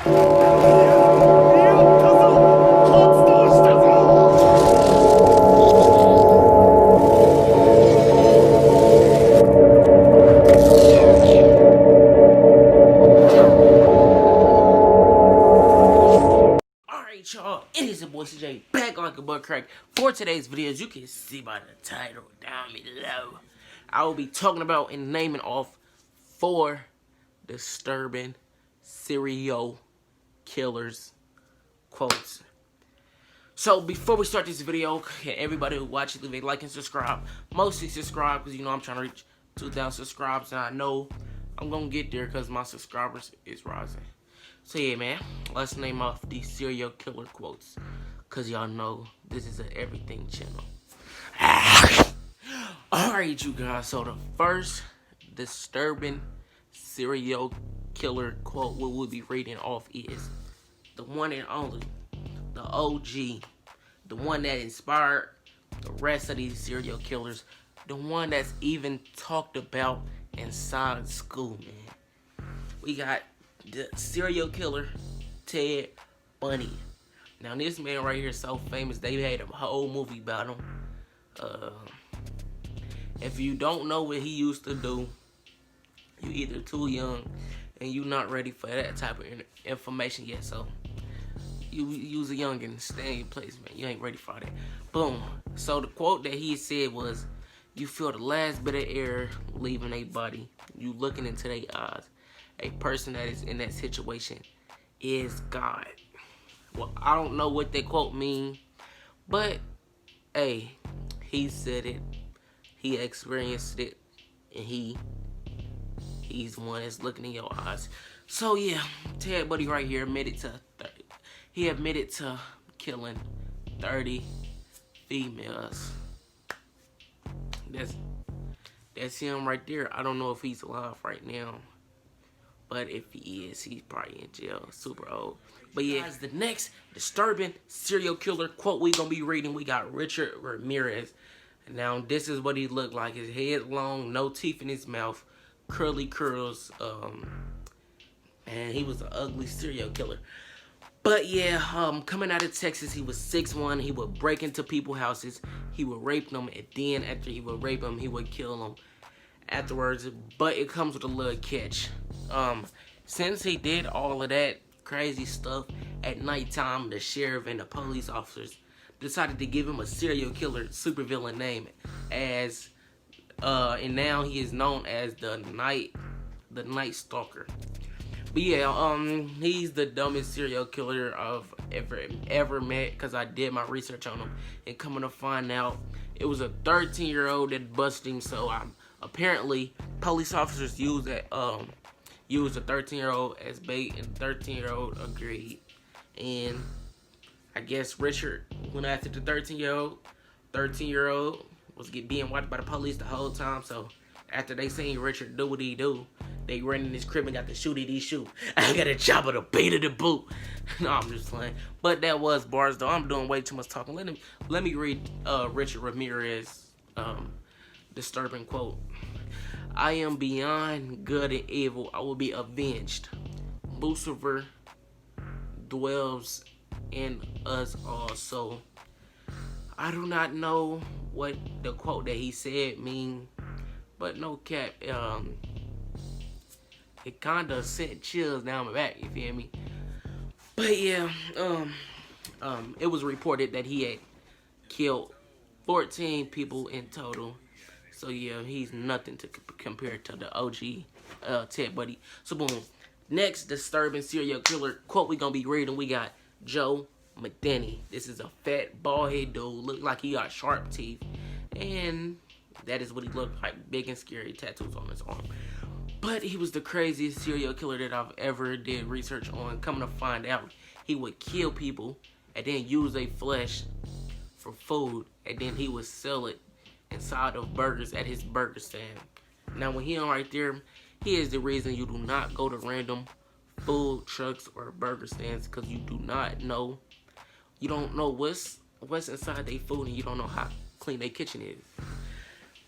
Y'all, it is your boy CJ back like a butt crack for today's video. As you can see by the title down below, I will be talking about and naming off 4 disturbing serial killers quotes. So before we start this video, can everybody who watches leave a like and subscribe? Mostly subscribe because you know I'm trying to reach 2,000 subscribers, and I know I'm gonna get there because my subscribers is rising. So yeah, man, let's name off these serial killer quotes, cause y'all know this is an everything channel. Alright, you guys, so the first disturbing serial killer quote we will be reading off is the one and only, the OG, the one that inspired the rest of these serial killers, the one that's even talked about inside school, man. We got the serial killer Ted Bundy. Now this man right here is so famous, they made a whole movie about him. If you don't know what he used to do, you either too young and you not ready for that type of information yet. So you's a youngin', stay in your place, man. You ain't ready for that. Boom. So the quote that he said was, "You feel the last bit of air leaving a body. You looking into their eyes. A person that is in that situation is God." Well, I don't know what that quote mean, but hey, he said it, he experienced it, and he's the one that's looking in your eyes. So yeah, Ted Bundy right here admitted to killing 30 females. That's him right there. I don't know if he's alive right now, but if he is, he's probably in jail, super old. But yeah, guys, the next disturbing serial killer quote we gonna be reading, we got Richard Ramirez. Now this is what he looked like. His head long, no teeth in his mouth, curly curls. Man, he was an ugly serial killer. But yeah, coming out of Texas, he was 6'1". He would break into people's houses. He would rape them, and then after he would rape them, he would kill them afterwards. But it comes with a little catch. Since he did all of that crazy stuff at nighttime, the sheriff and the police officers decided to give him a serial killer supervillain name, and now he is known as the Night Stalker. But yeah, he's the dumbest serial killer I've ever met, because I did my research on him, and coming to find out, it was a 13-year-old that busted him. So apparently police officers used a 13-year-old as bait, and the 13-year-old agreed. And I guess Richard went after the 13-year-old. 13-year-old was being watched by the police the whole time. So after they seen Richard do what he do, they ran in his crib and got the shooty he shoot. I got a chopper to beat it to boot. No, I'm just playing. But that was bars though. I'm doing way too much talking. Let me read Richard Ramirez disturbing quote. "I am beyond good and evil. I will be avenged. Lucifer dwells in us all." So I do not know what the quote that he said mean, but no cap, it kinda sent chills down my back, you feel me? But yeah, it was reported that he had killed 14 people in total. So yeah, he's nothing to compare to the OG Ted Bundy. So boom, next disturbing serial killer quote we gonna be reading, we got Joe McDonald. This is a fat, bald-headed dude, look like he got sharp teeth, and that is what he looked like, big and scary, tattoos on his arm. But he was the craziest serial killer that I've ever did research on. Coming to find out, he would kill people and then use their flesh for food, and then he would sell it inside of burgers at his burger stand. Now when he on right there, he is the reason you do not go to random food trucks or burger stands, because you don't know what's inside their food, and you don't know how clean their kitchen is.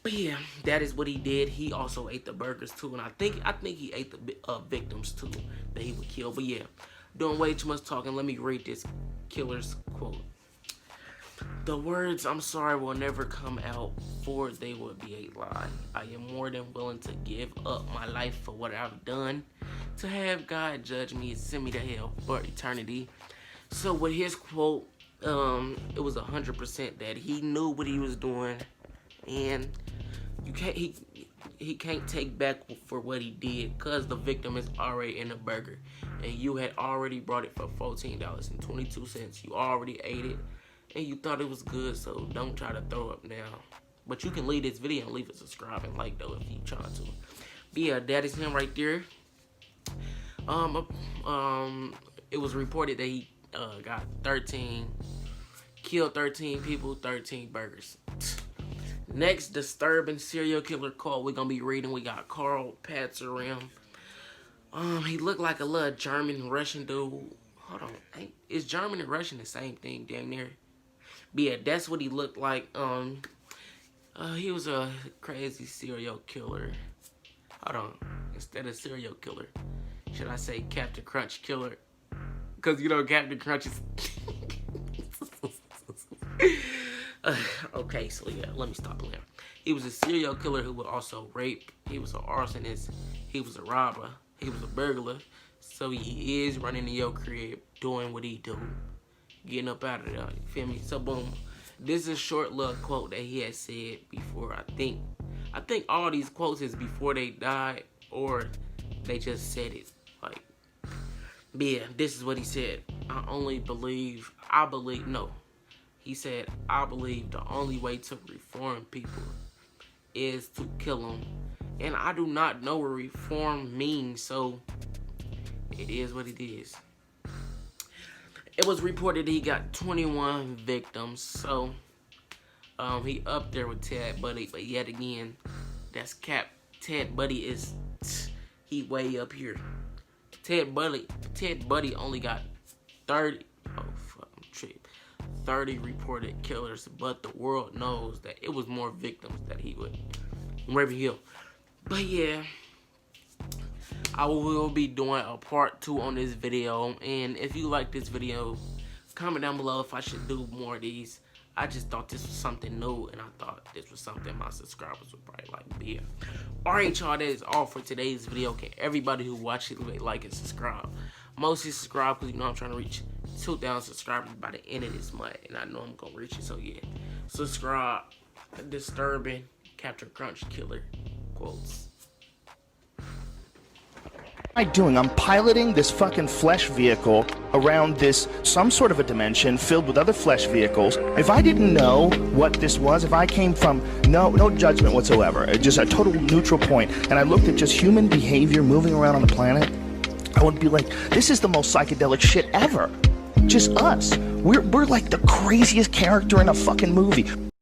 But yeah, that is what he did. He also ate the burgers too, and I think he ate the victims too that he would kill. But yeah, doing way too much talking. Let me read this killer's quote. The words "I'm sorry" will never come out, for they would be a lie. I am more than willing to give up my life for what I've done, to have God judge me and send me to hell for eternity. So with his quote, it was 100% that he knew what he was doing, and he can't take back for what he did, because the victim is already in the burger, and you had already brought it for $14.22. You already ate it, and you thought it was good, so don't try to throw up now. But you can leave this video and leave a subscribe and like though if you trying to. But yeah, that is him right there. It was reported that he got killed 13 people, 13 burgers. Next disturbing serial killer call we're gonna be reading. We got Carl Patzeram. He looked like a little German Russian dude. Hold on, is German and Russian the same thing, damn near? But yeah, that's what he looked like. He was a crazy serial killer. Hold on, instead of serial killer, should I say Captain Crunch killer? Because you know Captain Crunch is. Okay, so yeah, let me stop playing. He was a serial killer who would also rape. He was an arsonist. He was a robber. He was a burglar. So he is running in your crib, doing what he do, getting up out of there. You feel me? So boom, this is a short little quote that he had said before. I think all these quotes is before they died, or they just said it. Like, but yeah, this is what he said. He said, I believe the only way to reform people is to kill them. And I do not know what reform means, so it is what it is. It was reported he got 21 victims, so he up there with Ted Bundy, but yet again, that's cap. Ted Bundy is, he way up here. Ted Bundy only got 30, 30 reported killers, but the world knows that it was more victims that he would rape and kill. But yeah, I will be doing a part 2 on this video, and if you like this video, comment down below if I should do more of these. I just thought this was something new, and I thought this was something my subscribers would probably like. Be. Alright, y'all, that is all for today's video. Okay, everybody who watched it, like and subscribe. Mostly subscribe because you know I'm trying to reach 2,000 subscribers by the end of this month, and I know I'm gonna reach it. So yeah, subscribe. Disturbing Captain Crunch killer quotes. What am I doing? I'm piloting this fucking flesh vehicle around this, some sort of a dimension filled with other flesh vehicles. If I didn't know what this was, if I came from no judgment whatsoever, just a total neutral point, and I looked at just human behavior moving around on the planet, I would be like, this is the most psychedelic shit ever. Just us. We're like the craziest character in a fucking movie.